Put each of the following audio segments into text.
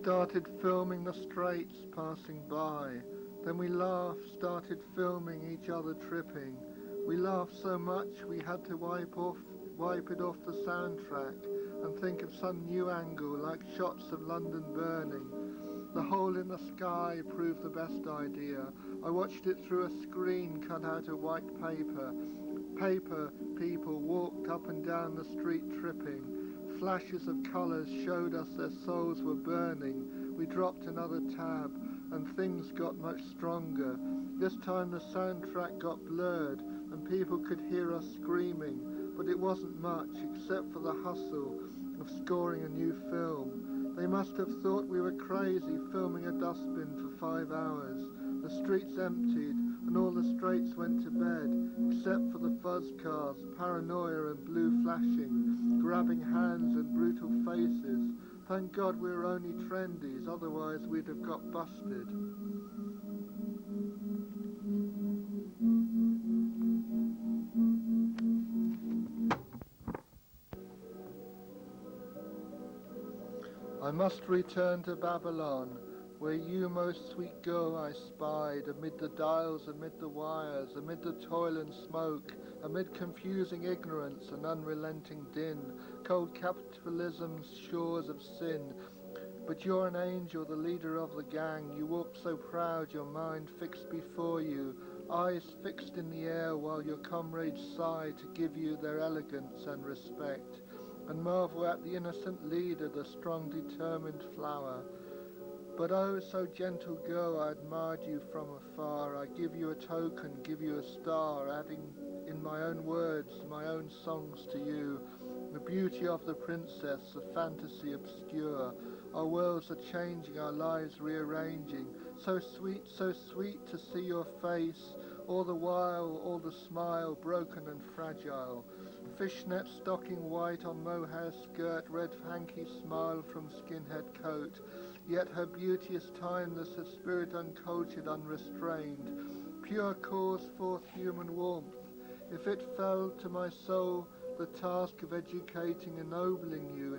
started filming the straits passing by. Then we laughed, started filming each other tripping. We laughed so much we had to wipe it off the soundtrack and think of some new angle like shots of London burning. The hole in the sky proved the best idea. I watched it through a screen cut out of white paper. People walked up and down the street tripping. Flashes of colours showed us their souls were burning. We dropped another tab and things got much stronger. This time the soundtrack got blurred and people could hear us screaming, but it wasn't much except for the hustle of scoring a new film. They must have thought we were crazy filming a dustbin for 5 hours. The streets emptied and all the straights went to bed, except for the fuzz cars, paranoia and blue flashing, grabbing hands and brutal faces. Thank God we were only trendies, otherwise we'd have got busted. I must return to Babylon, where you, most sweet girl, I spied, amid the dials, amid the wires, amid the toil and smoke, amid confusing ignorance and unrelenting din, cold capitalism's shores of sin. But you're an angel, the leader of the gang. You walk so proud, your mind fixed before you, eyes fixed in the air while your comrades sigh to give you their elegance and respect, and marvel at the innocent leader, the strong, determined flower. But oh, so gentle girl, I admired you from afar. I give you a token, give you a star, adding in my own words, my own songs to you. The beauty of the princess, the fantasy obscure. Our worlds are changing, our lives rearranging. So sweet to see your face, all the while, all the smile, broken and fragile. Fishnet stocking white on mohair skirt, red hanky smile from skinhead coat. Yet her beauty is timeless, her spirit uncultured, unrestrained. Pure cause forth human warmth. If it fell to my soul the task of educating, ennobling you,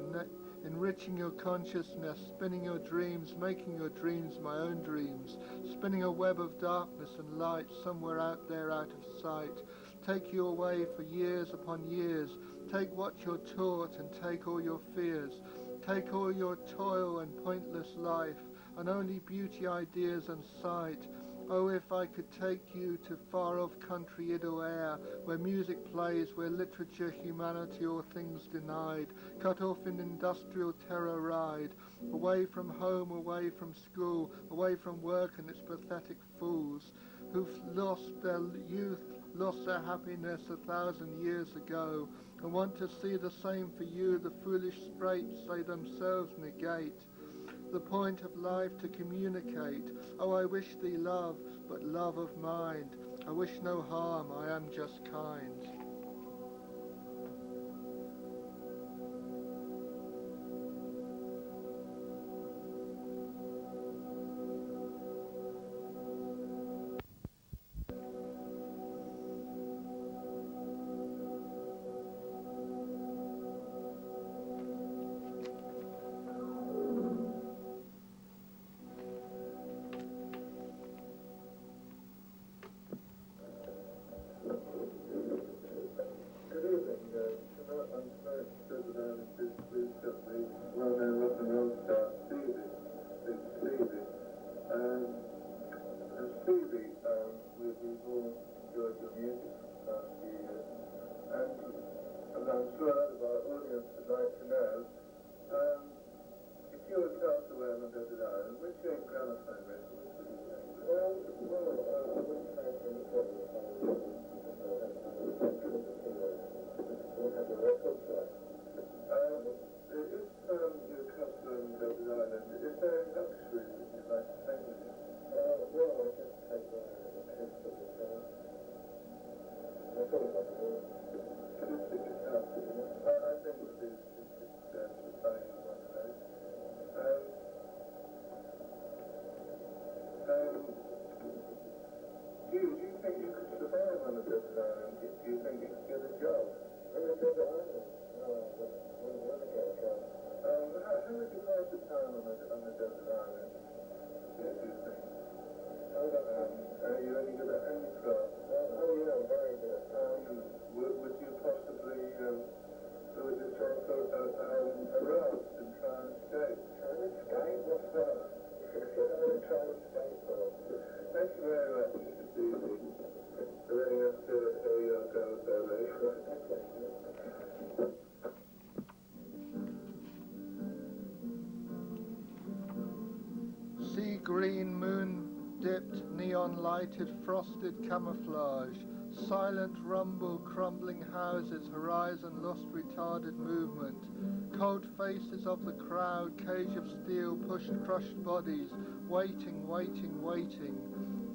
enriching your consciousness, spinning your dreams, making your dreams my own dreams, spinning a web of darkness and light somewhere out there out of sight, take you away for years upon years, take what you're taught and take all your fears, take all your toil and pointless life, and only beauty, ideas and sight. Oh, if I could take you to far-off country idle air, where music plays, where literature, humanity, all things denied, cut off in industrial terror ride, away from home, away from school, away from work and its pathetic fools, who've lost their youth, lost their happiness 1,000 years ago, and want to see the same for you. The foolish straits they themselves negate. The point of life to communicate. Oh, I wish thee love, but love of mind. I wish no harm, I am just kind. And I'm sure a lot of our audience would like to know, if you were cast away on a desert island, which gramophone records would you take? I wouldn't take any problem. We'll have a record player. If you're cast away on a desert island, is there a luxury that you'd like to take with you? Well, I just take the acoustic guitar. I thought about it all. Acoustic guitar, I think it would be fine with one of those. Do you think you could survive on a desert island? Do you think you could get a job? On a desert island? No, I wouldn't want to get a job. How would you pass the time on the desert island? Do you think? Are you any good at handicraft? Yeah, I'm very good. Would you possibly would you take a raft and try and escape? Try and escape? What's that? I want to try and escape. Thank you very much, Mr. Beasley. I really have to hear your go there, Sea green, moon dipped, neon lighted, frosted camouflage, silent rumble, crumbling houses, horizon lost, retarded movement, cold faces of the crowd, cage of steel, pushed, crushed bodies, waiting, waiting, waiting,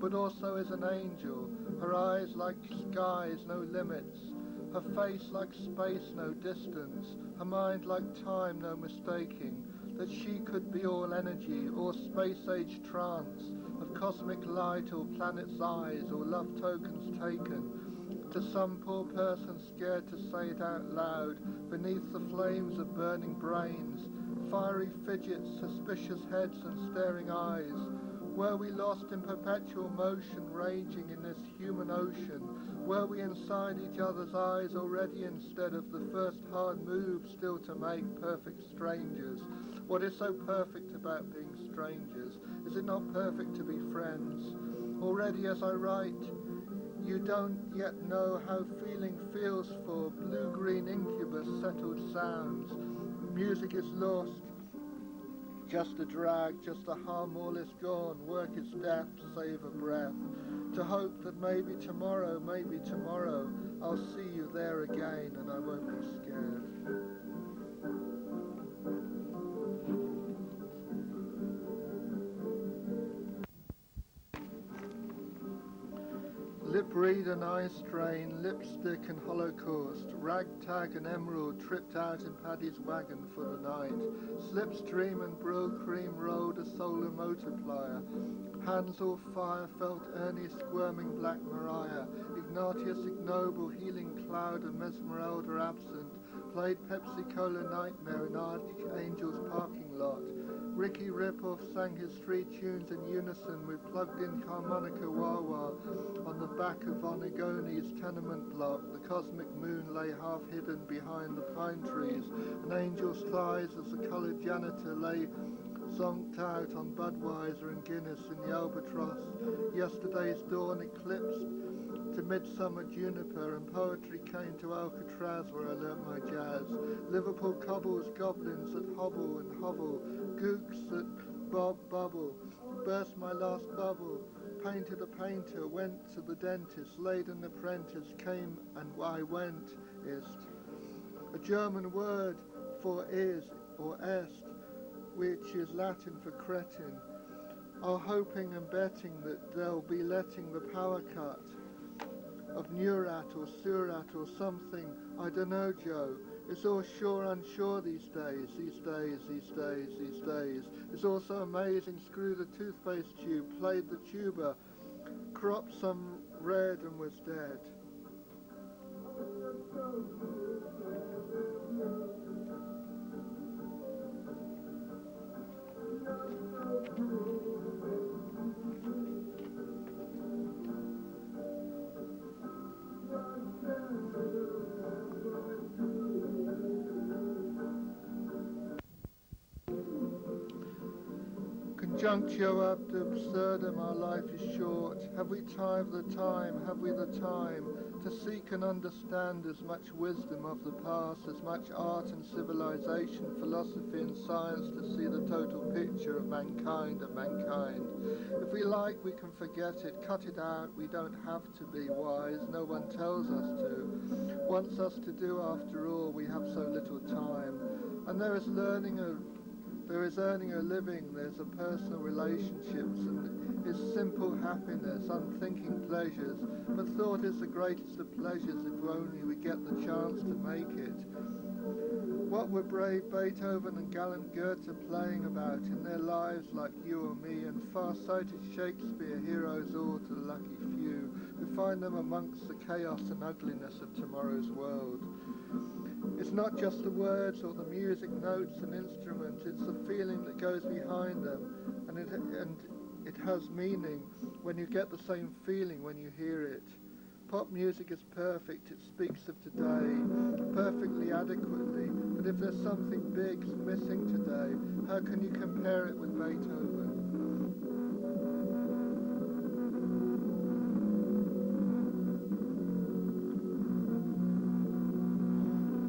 but also as an angel, her eyes like skies, no limits, her face like space, no distance, her mind like time, no mistaking, that she could be all energy, or space-age trance, of cosmic light, or planet's eyes, or love tokens taken, to some poor person scared to say it out loud, beneath the flames of burning brains, fiery fidgets, suspicious heads and staring eyes. Were we lost in perpetual motion, raging in this human ocean? Were we inside each other's eyes already instead of the first hard move still to make perfect strangers? What is so perfect about being strangers? Is it not perfect to be friends? Already as I write, you don't yet know how feeling feels for blue-green incubus settled sounds. Music is lost, just a drag, just a hum, all is gone, work is death, save a breath. To hope that maybe tomorrow, I'll see you there again and I won't be scared. Lip read and eye strain, lipstick and holocaust, ragtag and emerald tripped out in Paddy's wagon for the night, slipstream and bro cream rolled a solar multiplier, hands all fire felt Ernie squirming black Mariah, Ignatius ignoble healing cloud and Mesmeralda absent, played Pepsi Cola Nightmare in Archangel's parking lot, Ricky Ripoff sang his three tunes in unison with plugged-in harmonica wah-wah on the back of Onegoni's tenement block. The cosmic moon lay half-hidden behind the pine trees, and Angel's thighs as the coloured janitor lay zonked out on Budweiser and Guinness in the Albatross. Yesterday's dawn eclipsed to midsummer juniper, and poetry came to Alcatraz where I learnt my jazz. Liverpool cobbles, goblins that hobble and hovel, gooks that bubble, burst my last bubble, painted a painter, went to the dentist, laid an apprentice, came and I went, ist. A German word for is or est, which is Latin for cretin, are hoping and betting that they'll be letting the power cut of Neurat or Surat or something, I don't know, Joe. It's all sure unsure these days. It's also amazing, screw the toothpaste tube, played the tuba, cropped some red and was dead. Conjunctio ab absurdum, our life is short. Have we time the time, have we the time to seek and understand as much wisdom of the past, as much art and civilization, philosophy and science to see the total picture of mankind and mankind? If we like, we can forget it, cut it out, we don't have to be wise, no one tells us to, wants us to do after all, we have so little time. And there is earning a living, there's a personal relationships, and is simple happiness, unthinking pleasures, but thought is the greatest of pleasures if only we get the chance to make it. What were brave Beethoven and gallant Goethe playing about in their lives like you or me, and far-sighted Shakespeare, heroes all to the lucky few, We find them amongst the chaos and ugliness of tomorrow's world. It's not just the words or the music, notes and instruments, it's the feeling that goes behind them, and it has meaning when you get the same feeling when you hear it. Pop music is perfect, it speaks of today, perfectly adequately, but if there's something big missing today, how can you compare it with Beethoven?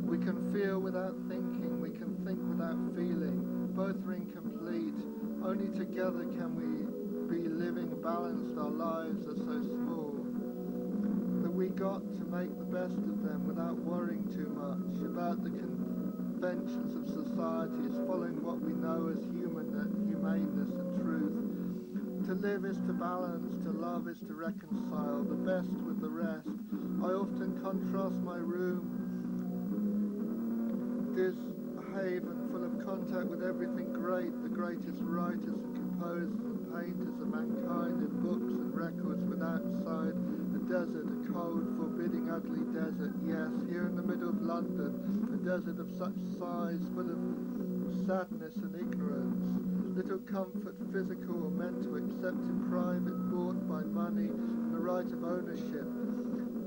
We can feel without thinking, we can think without feeling, both are incomplete, only together can we be living balanced, our lives are so small. That we got to make the best of them without worrying too much about the conventions of society, as following what we know as humaneness and truth. To live is to balance, to love is to reconcile, the best with the rest. I often contrast my room, this haven full of contact with everything great, the greatest writers and composers and painters of mankind in books and records, with outside a desert, a cold, forbidding, ugly desert. Yes, here in the middle of London, a desert of such size, full of sadness and ignorance, little comfort, physical or mental, except in private, bought by money and the right of ownership.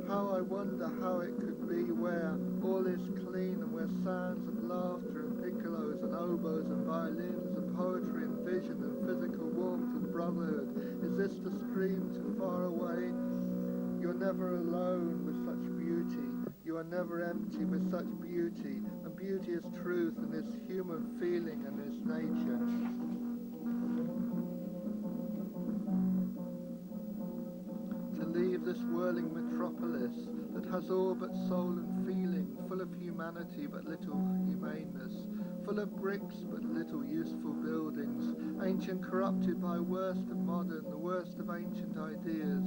How I wonder how it could be where all is clean and where sounds of laughter and piccolos and oboes and violins and poetry and vision and physical warmth and brotherhood. Is this the stream too far away? You're never alone with such beauty. You are never empty with such beauty. And beauty is truth and is human feeling and is nature. To leave this whirling metropolis that has all but soul and feeling, full of humanity but little humaneness, full of bricks but little useful buildings, ancient corrupted by worst of modern, the worst of ancient ideas.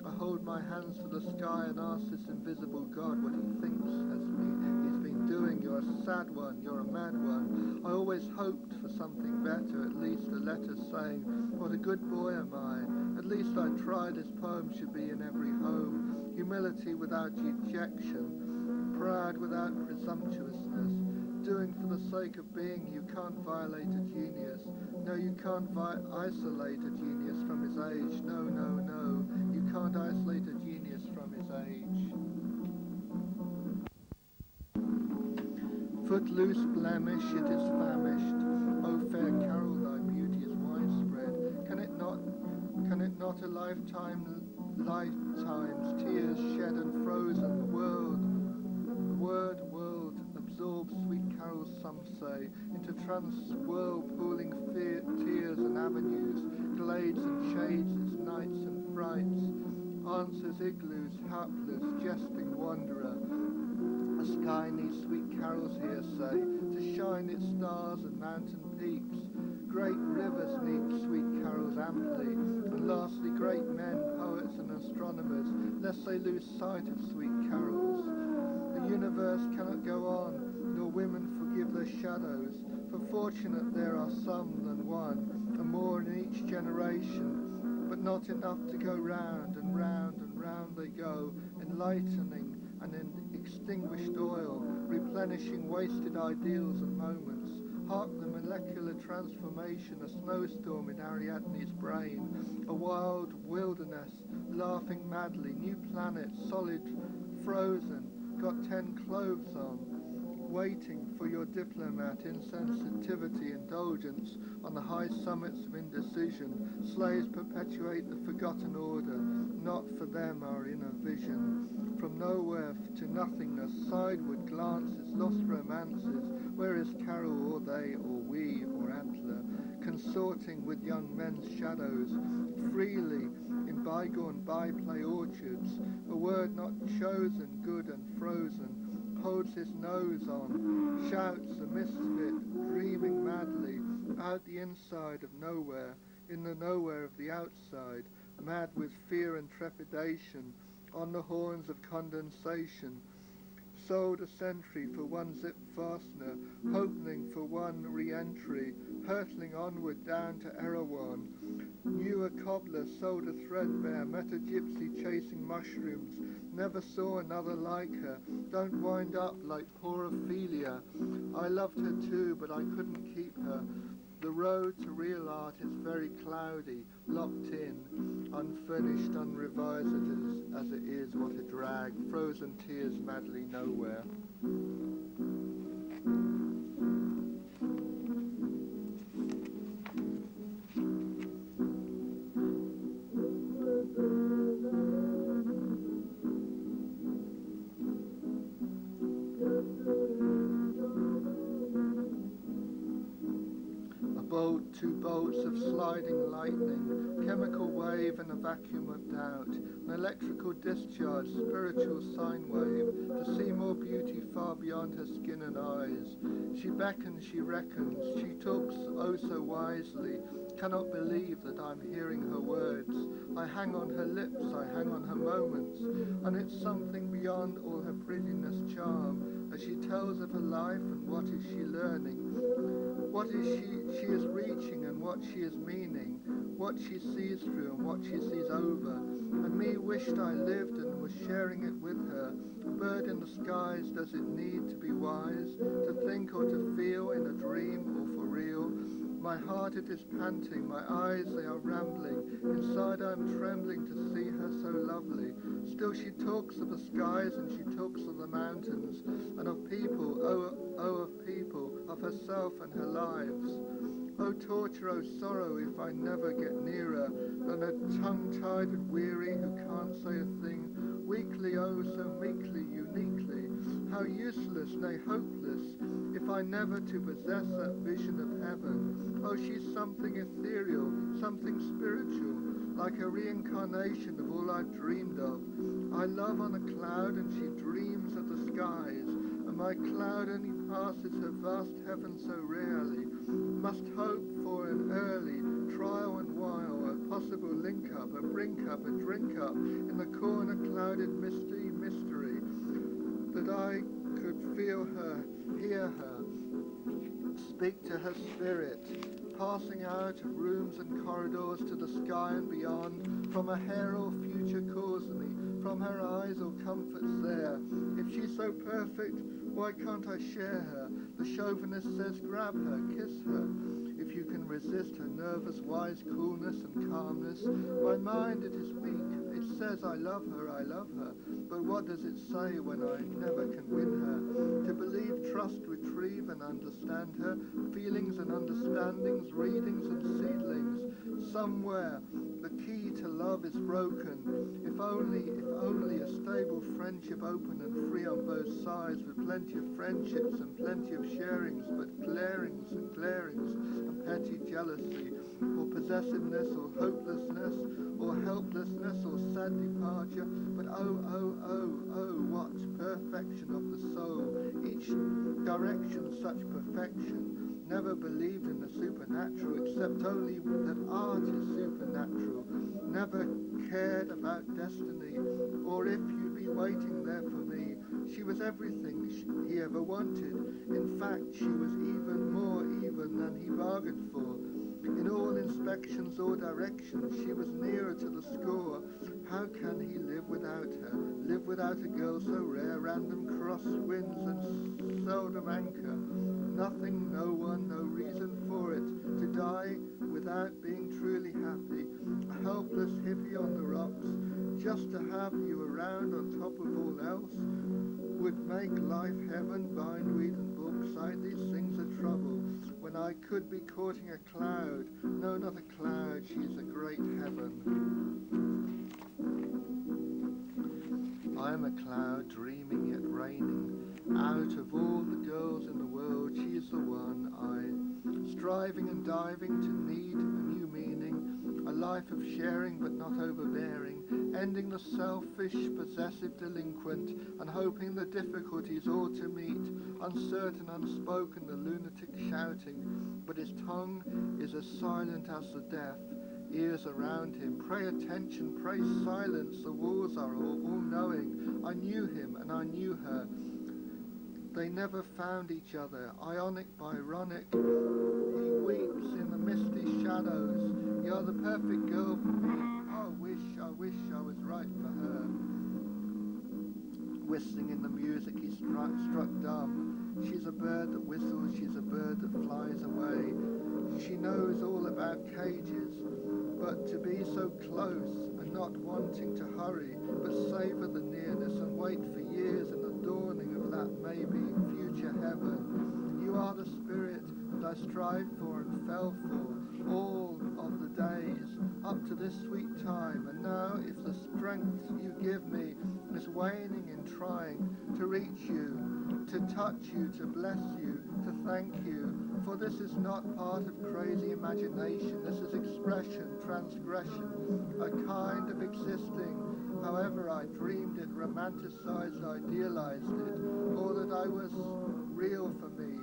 I hold my hands to the sky and ask this invisible God what he thinks he's been doing. You're a sad one, you're a mad one. I always hoped for something better, at least a letter saying, what a good boy am I. At least I tried, his poem should be in every home. Humility without dejection, pride without presumptuousness. Doing for the sake of being, you can't violate a genius. No, you can't isolate a genius from his age. No, no, no. You can't isolate a genius from his age. Footloose blemish, it is famished. O fair Carol, thy beauty is widespread. Can it not a lifetime's tears shed and frozen, the world absorbs sweet carols, some say, into trans-whirl-pooling tears and avenues, glades and shades, its nights and frights, answers igloos, hapless, jesting wanderer. The sky needs sweet carols here, say, to shine its stars and mountain peaks. Great rivers need sweet carols amply, and lastly great men, poets and astronomers, lest they lose sight of sweet carols. The universe cannot go on, nor women forgive their shadows, for fortunate there are some than one, and more in each generation, but not enough to go round and round and round they go, enlightening and in extinguished oil, replenishing wasted ideals and moments. Hark the molecular transformation, a snowstorm in Ariadne's brain, a wild wilderness, laughing madly, new planets, solid, frozen, got 10 clothes on, waiting for your diplomat, insensitivity, indulgence on the high summits of indecision. Slaves perpetuate the forgotten order, not for them our inner vision. From nowhere to nothingness, sideward glances, lost romances, where is Carol or they or we or Antler, consorting with young men's shadows, freely in bygone byplay orchards, a word not chosen, good and frozen, holds his nose on, shouts a misfit, dreaming madly, out the inside of nowhere, in the nowhere of the outside, mad with fear and trepidation, on the horns of condensation, sold a sentry for one zip fastener, hoping for one re-entry, hurtling onward down to Erewhon. Knew a cobbler, sold a threadbare, met a gypsy chasing mushrooms, never saw another like her. Don't wind up like poor Ophelia. I loved her too, but I couldn't keep her. The road to real art is very cloudy, locked in, unfinished, unrevised as it is, what a drag, frozen tears madly nowhere. Two bolts of sliding lightning, chemical wave and a vacuum of doubt, an electrical discharge, spiritual sine wave, to see more beauty far beyond her skin and eyes. She beckons, she reckons, she talks oh so wisely, cannot believe that I'm hearing her words. I hang on her lips, I hang on her moments, and it's something beyond all her prettiness charm, as she tells of her life and what is she learning. What is she is reaching and what she is meaning, what she sees through and what she sees over. And me wished I lived and was sharing it with her. A bird in the skies, does it need to be wise, to think or to feel in a dream or for real? My heart it is panting, my eyes they are rambling, inside I am trembling to see her so lovely. Still she talks of the skies and she talks of the mountains, and of people, oh of people, of herself and her lives. Oh torture, oh sorrow, if I never get nearer than a tongue-tied and weary who can't say a thing, weakly, oh so meekly, uniquely, how useless, nay hopeless, if I never to possess that vision of heaven. Oh, she's something ethereal, something spiritual, like a reincarnation of all I've dreamed of. I love on a cloud and she dreams of the skies, and my cloud only passes her vast heaven so rarely. Must hope for an early trial and while, a possible link-up, a brink-up, a drink-up, in the corner clouded mystery, that I could feel her, hear her, speak to her spirit, passing out of rooms and corridors to the sky and beyond, from a hair or future cause me, from her eyes or comforts there. If she's so perfect, why can't I share her? The chauvinist says grab her, kiss her. If you can resist her nervous, wise coolness and calmness, my mind it is weak. It says I love her, but what does it say when I never can win her? To believe, trust, retrieve and understand her, feelings and understandings, readings and seedlings. Somewhere the key to love is broken. If only a stable friendship, open and free on both sides, with plenty of friendships and plenty of sharings, but glarings and petty jealousy, or possessiveness, or hopelessness, or helplessness, or sad departure. But oh, what perfection of the soul, each direction such perfection. Never believed in the supernatural, except only that art is supernatural. Never cared about destiny, or if you'd be waiting there for me. She was everything he ever wanted. In fact, she was even more even than he bargained for. In all inspections or directions, she was nearer to the score. How can he live without her? Live without a girl so rare, random cross winds and seldom anchor. Nothing, no one, no reason for it. To die without being truly happy. A helpless hippie on the rocks. Just to have you around on top of all else would make life heaven, bindweed and bauxite. These things are trouble. When I could be courting a cloud. No, not a cloud, she's a great heaven. I am a cloud, dreaming yet raining. Out of all the girls in the world, she's the one striving and diving to need a new meaning, a life of sharing but not overbearing, ending the selfish, possessive delinquent, and hoping the difficulties all to meet, uncertain, unspoken, the lunatic shouting, but his tongue is as silent as the deaf, ears around him. Pray attention, pray silence, the walls are all knowing. I knew him and I knew her. They never found each other, ionic Byronic. He weeps in the misty shadows. You're the perfect girl for me. I wish I was right for her. Whistling in the music, he struck dumb. She's a bird that whistles, she's a bird that flies away. She knows all about cages, but to be so close and not wanting to hurry, but savor the nearness and wait for years in the dawning of that maybe future heaven. You are the spirit that I strived for and fell for all of the days up to this sweet time, and now if the strength you give me is waning in trying to reach you, to touch you, to bless you, to thank you, for this is not part of crazy imagination, this is expression, transgression, a kind of existing, however I dreamed it, romanticized, idealized it, or that I was real for me.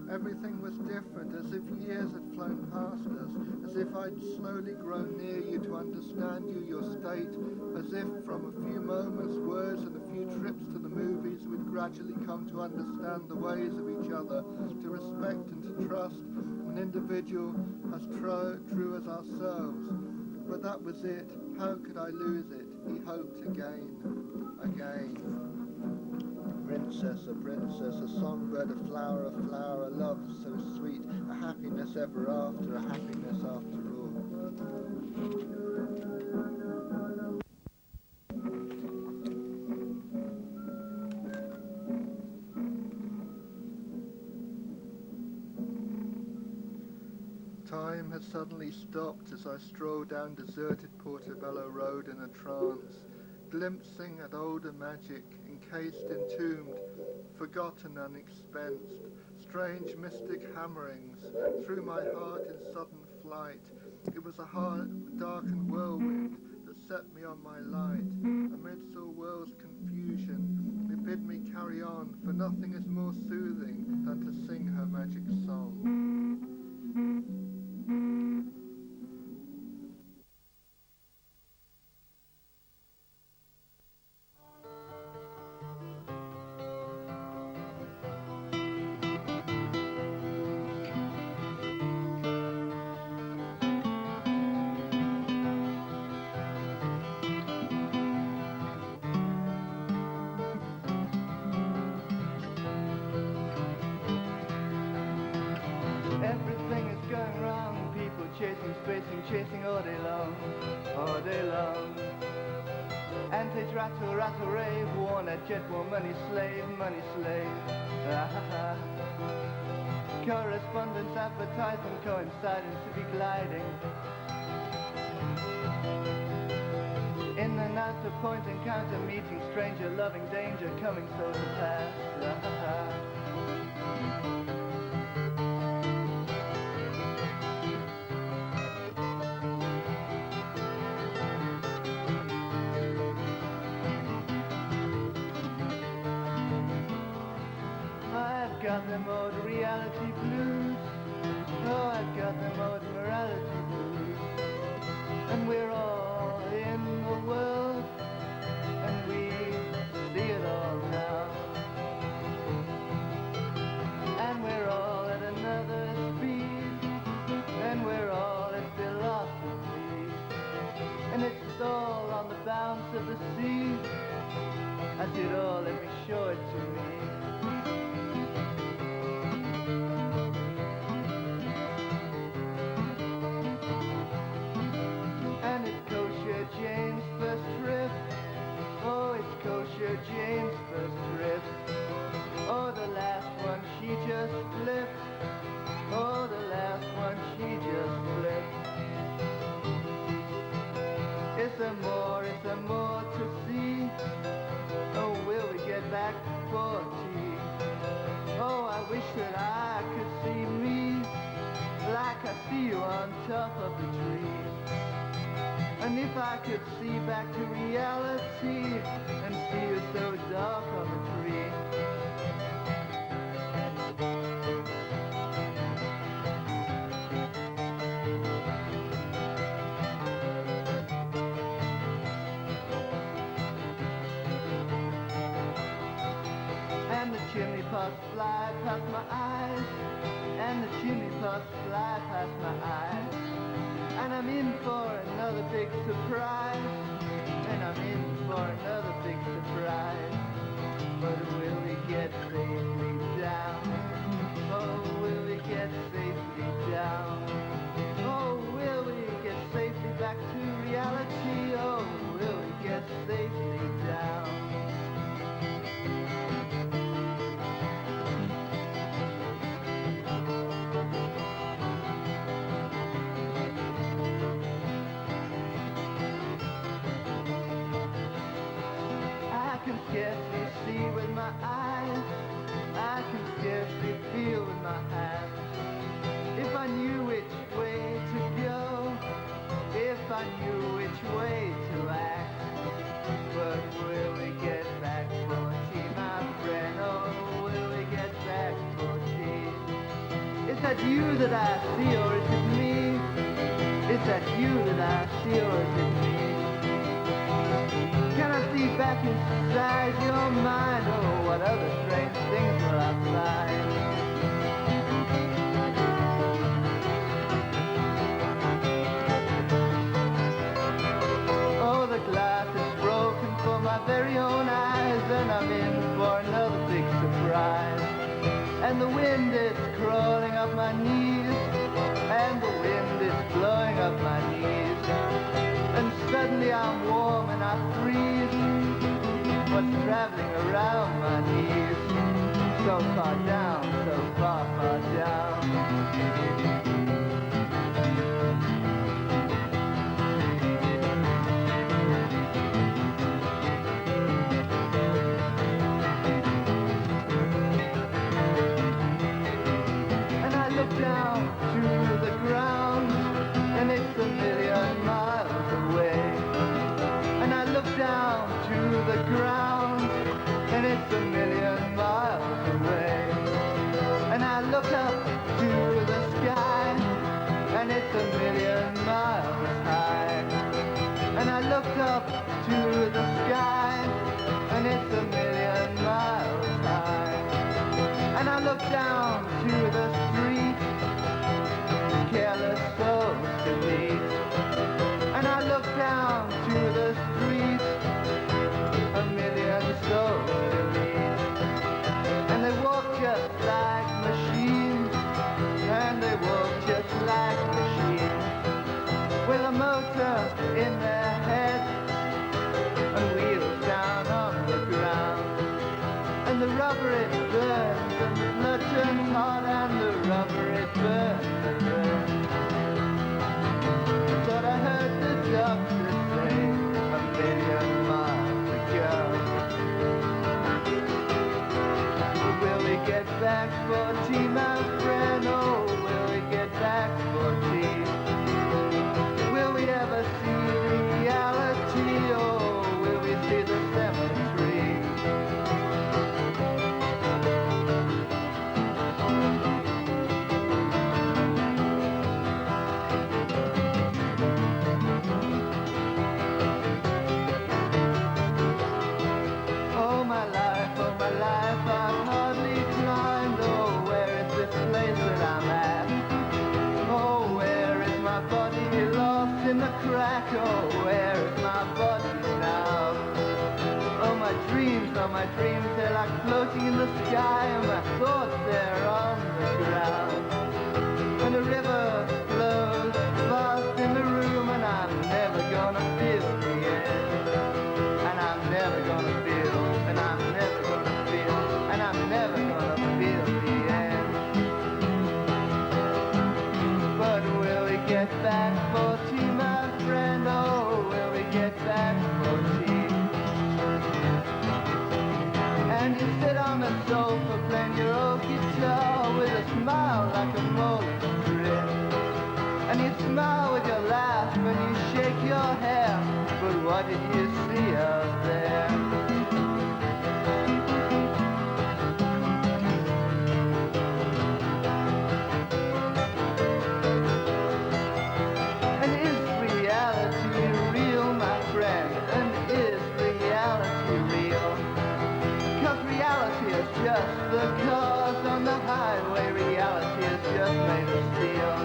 Everything was different, as if years had flown past us, as if I'd slowly grown near you to understand you, your state, as if from a few moments, words and a few trips to the movies we'd gradually come to understand the ways of each other, to respect and to trust an individual as true as ourselves. But that was it. How could I lose it? He hoped again. A princess, a songbird, a flower, a love so sweet, a happiness ever after, a happiness after all. Time had suddenly stopped as I strolled down deserted Portobello Road in a trance, glimpsing at older magic, encased, entombed, forgotten, unexpensed, strange mystic hammerings through my heart in sudden flight. It was a darkened whirlwind that set me on my light. Amidst all world's confusion, it bid me carry on, for nothing is more soothing than to sing her magic song. Everything is going wrong, people chasing, spacing, chasing all day long, all day long. Antage, rattle, rattle, rave, worn at jet, war, money slave, Correspondence, advertising, coinciding, city gliding. In and out of point, encounter, meeting, stranger, loving, danger, coming so to pass. I've got them old reality blues. Oh, I've got them old morality blues. And we're all in the world, and we see it all now. And we're all at another speed, and we're all in philosophy. And it's all on the bounce of the sea. I did all, let me show it to me. Jane's first trip. Oh, it's kosher Jane's first trip. Oh, the last one she just flipped. Oh, the last one she just flipped. It's a more to see. Oh, will we get back for tea? Oh, I wish that I could see me like I see you on top of the tree. And if I could see back to reality and see you so dark on the tree. And the chimney pots fly past my eyes, and the chimney pots fly past my eyes, and I'm in for another big surprise, and I'm in for another big surprise. But will we get safely down? Oh, will we get safely down? Oh, will we get safely back to reality? Oh, will we get safely down? I can scarcely see with my eyes, I can scarcely feel with my hands. If I knew which way to go, if I knew which way to act. But will we get back for tea, my friend? Oh, will we get back for tea? Is that you that I see, or is it me? Is that you that I see, or is it me? Can I see back inside your mind? Oh, what other strange things will I find? Oh, the glass is broken for my very own eyes, and I'm in for another big surprise. And the wind is crawling up my knees, and the wind is blowing up my knees. And suddenly I'm warm and I freeze. What's traveling around my knees? So far down, so far, far down. And I look down to the ground, and it's a million miles away. And I look down to the ground, and it's a million miles away. And I look up to the sky, and it's a million miles high. And I look up to the sky, and it's a million miles high. And I look down to the street, careless souls to meet. And I look down to the street, a million souls to meet. And they walk just like machines, and they walk just like machines, with a motor in their head and wheels down on the ground. And the rubber it burns, and the blood turns hot, and the rubber it burns and burns. But I heard the doctor say a million miles ago. Will we get back for tea, my friend? Oh, will we get back for tea? Will we ever see reality? Oh, will we see the cemetery? Oh my life, I've hardly climbed. Oh, where is this place that I'm at? Oh, where is my body lost in the crack? Oh, where is my body now? Oh, my dreams, they're like floating in the sky, and my thoughts, they're on the ground. And the river flows fast in the room, and I'm never gonna feel the end. And I'm never gonna feel, and I'm never gonna feel, and I'm never gonna feel the end. But will we get back for tea, my friend? Oh, will we get back for tea? And you sit on the sofa playing your old guitar with a smile like a mole's grin. And you smile with your laugh and you shake your hair, but what did you see out there? And is reality real, my friend? And is reality real? 'Cause reality is just the cars on the highway. Reality is just made of steel.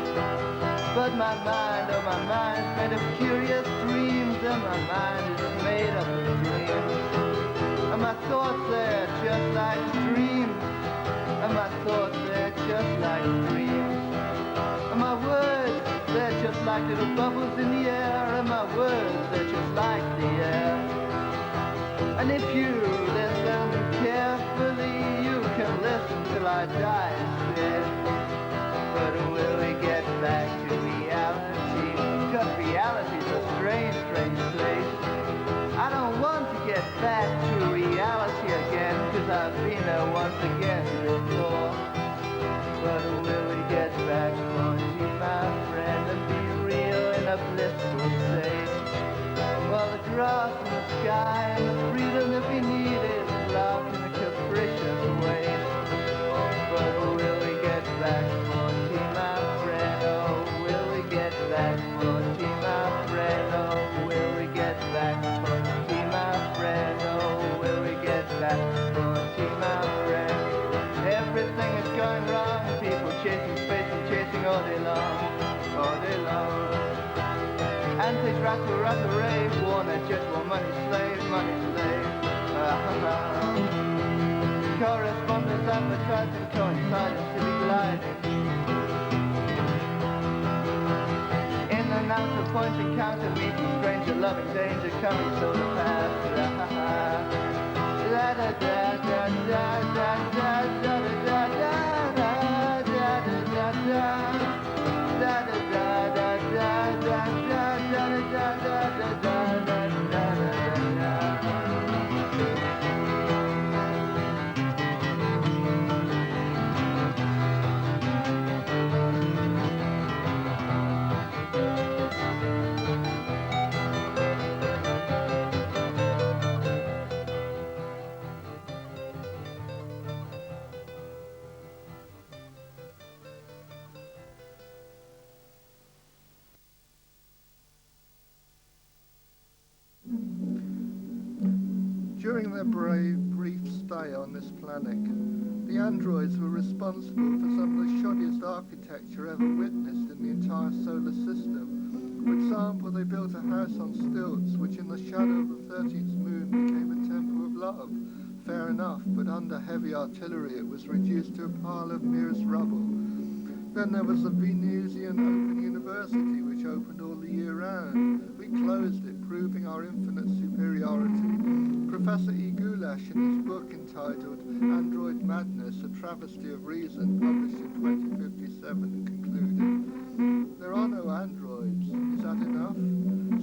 But my mind, oh my mind's made of curious dreams, and my mind is made up of dreams. And my thoughts, they're just like dreams. And my thoughts, they're just like dreams. And my words, they're just like little bubbles in the air. And my words, they're just like the air. And if you listen carefully, you can listen till I die instead. But will we get back to reality? Because reality's a strange, strange place. I don't want to get back to reality again, because I've been there once again before. But will we get back, Monty, my friend, and be real in a blissful state? Well, the grass and the sky and the freedom that we need is love in a capricious way. But will we get back, Monty, my friend? Oh, will we get back, Monty, my friend? Oh, will we get back, Monty, my friend? Oh, will we get back, Monty, my friend? Everything is going wrong. People chasing space and chasing all day long, all day long. Antics rattle, rattle, rave. Warner just want money, slave, money, slave. Correspondence, advertising, coinciding, city gliding. In and out of point encounter, meeting stranger, loving danger, coming so to pass. Da da da da da da da da da da da da da da. During their brief stay on this planet, the androids were responsible for some of the shoddiest architecture ever witnessed in the entire solar system. For example, they built a house on stilts, which in the shadow of the 13th moon became a temple of love. Fair enough, but under heavy artillery it was reduced to a pile of merest rubble. Then there was the Venusian Open University, which opened all the year round. We closed it, proving our infinite superiority. Professor E. Goulash, in his book entitled Android Madness, a Travesty of Reason, published in 2057, concluded, there are no androids. Is that enough?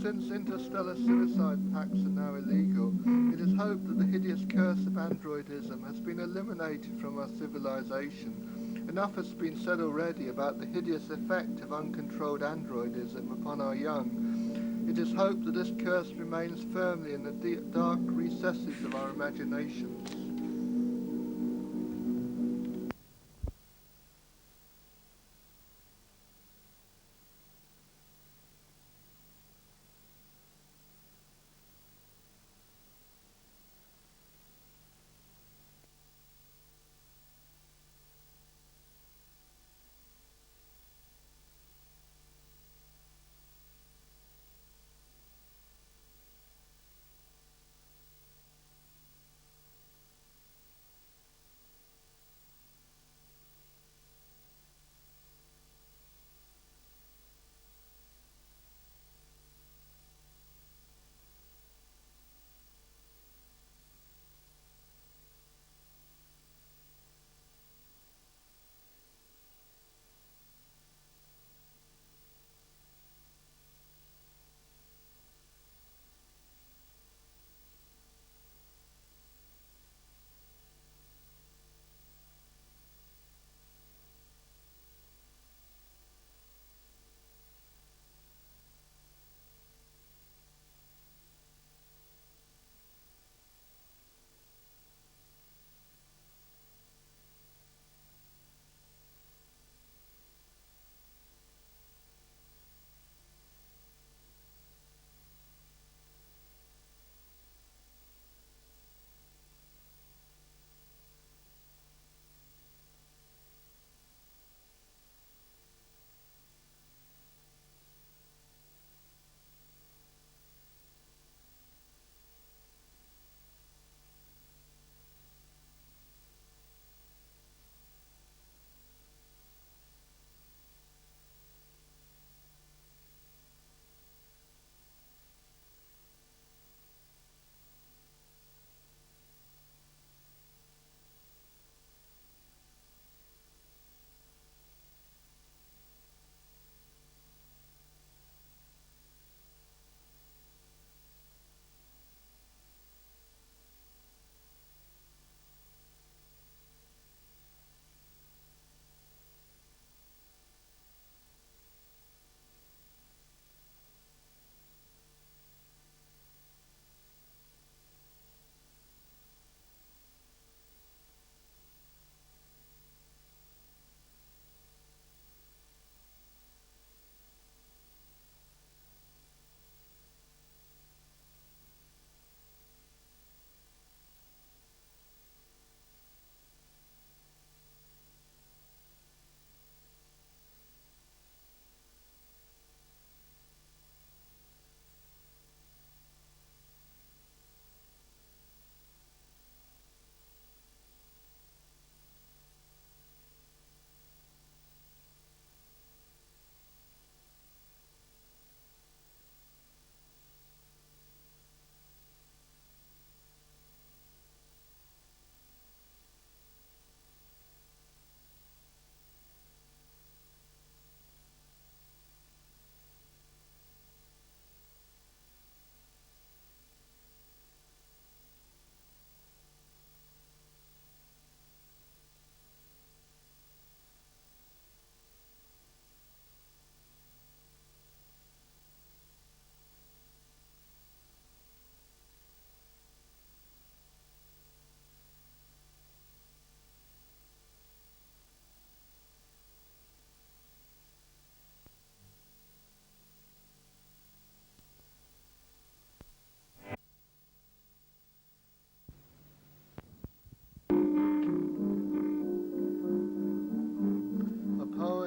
Since interstellar suicide pacts are now illegal, it is hoped that the hideous curse of androidism has been eliminated from our civilization. Enough has been said already about the hideous effect of uncontrolled androidism upon our young. It is hoped that this curse remains firmly in the dark recesses of our imaginations.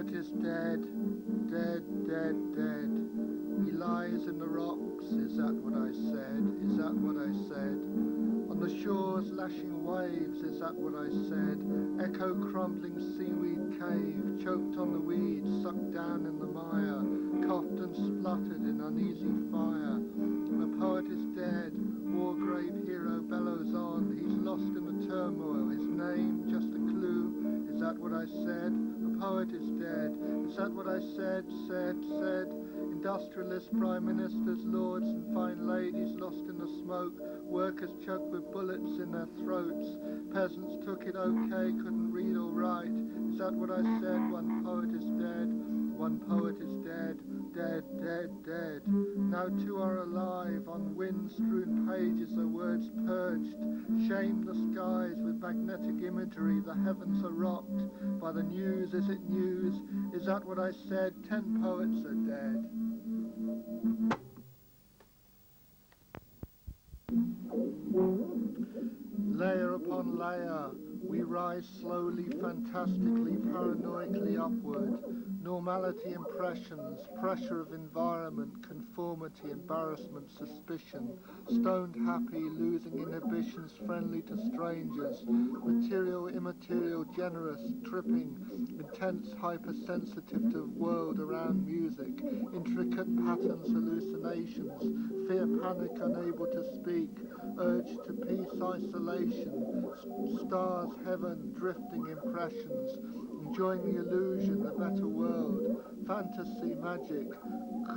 poet is dead, dead, dead, dead. He lies in the rocks, is that what I said? Is that what I said? On the shores lashing waves, is that what I said? Echo crumbling seaweed cave, choked on the weeds, sucked down in the mire, coughed and spluttered in uneasy fire. The poet is dead, war grave hero bellows on, he's lost in the turmoil, his name just a clue, is that what I said? The poet is dead, is that what I said, said? Industrialists, prime ministers, lords and fine ladies lost in the smoke, workers choked with bullets in their throats, peasants took it okay, couldn't read or write, is that what I said? One poet is dead, one poet is dead, dead, dead, dead. Now two are alive, on wind-strewn pages are words purged, shame the skies with magnetic imagery, the heavens are rocked by the news, is it news? Is that what I said? 10 poets are dead. Layer upon layer, we rise slowly, fantastically, paranoically upward. Normality impressions, pressure of environment, conformity, embarrassment, suspicion. Stoned happy, losing inhibitions, friendly to strangers. Material, immaterial, generous, tripping, intense, hypersensitive to world around music. Intricate patterns, hallucinations. Fear, panic, unable to speak. Urge to peace, isolation. Stars, heaven, drifting impressions. Enjoying the illusion, the better world, fantasy, magic,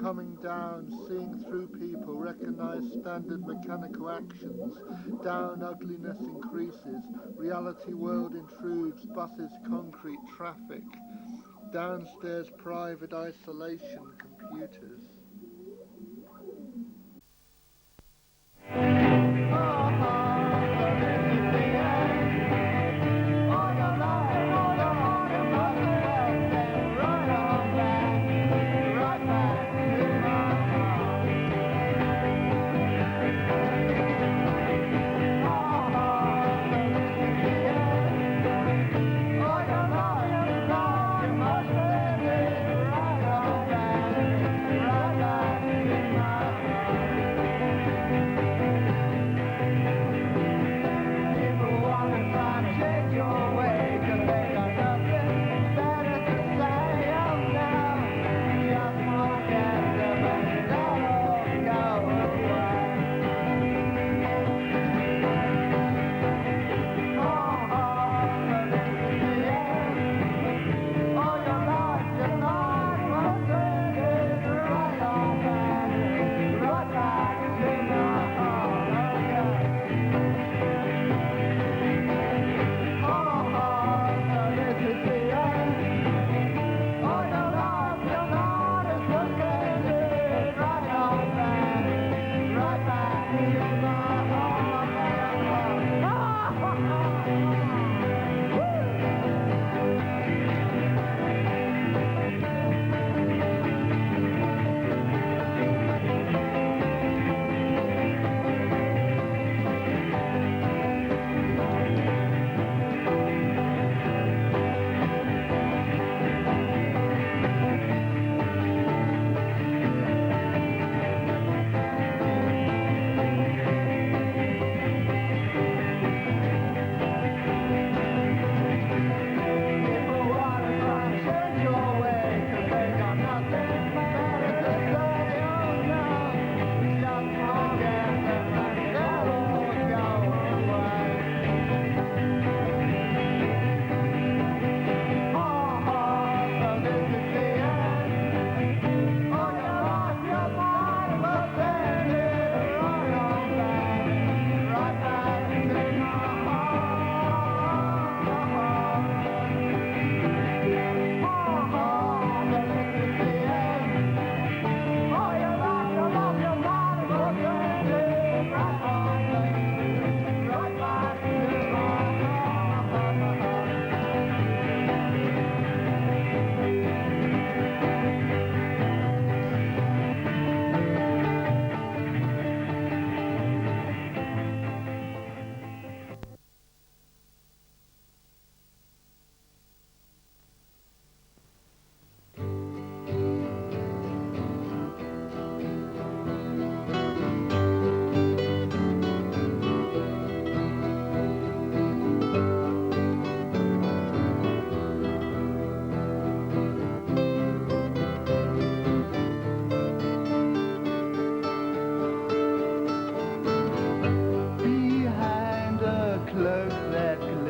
coming down, seeing through people, recognize standard mechanical actions, down ugliness increases, reality world intrudes, buses, concrete, traffic, downstairs private isolation, computers.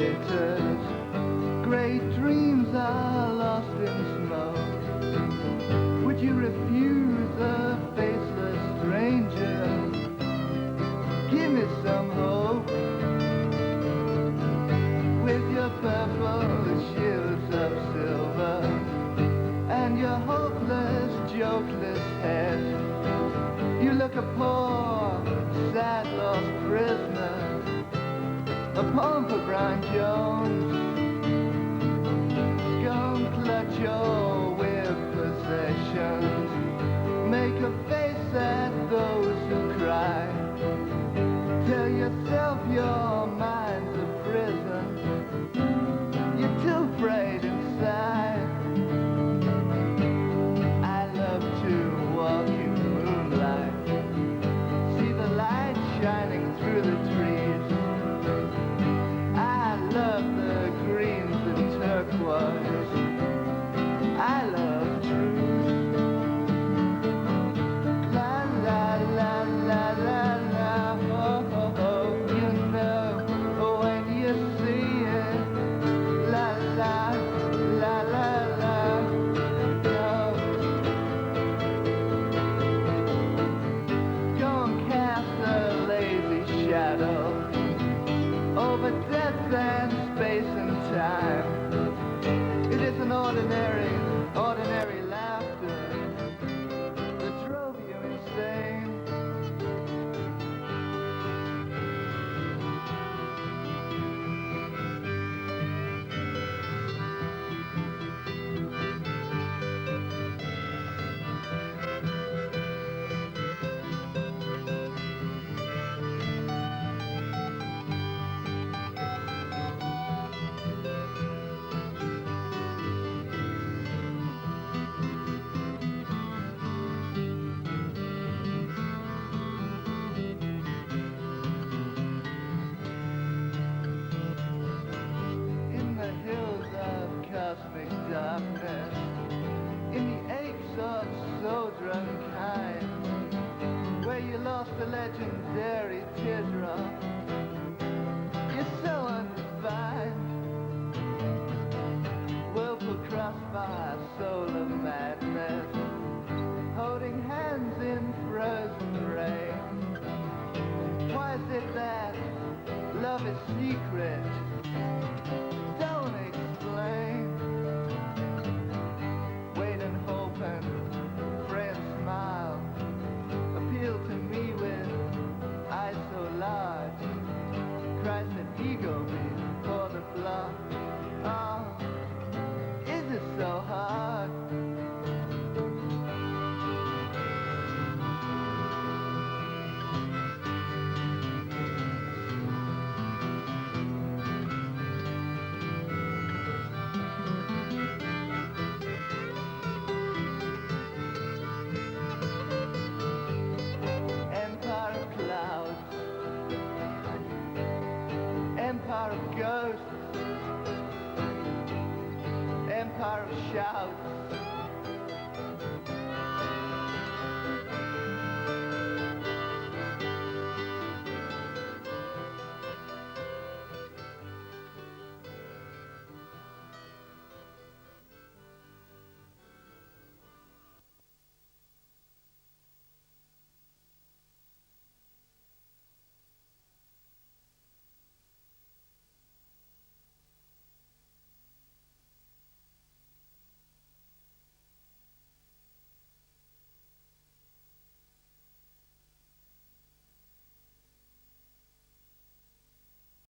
theaters, great dreams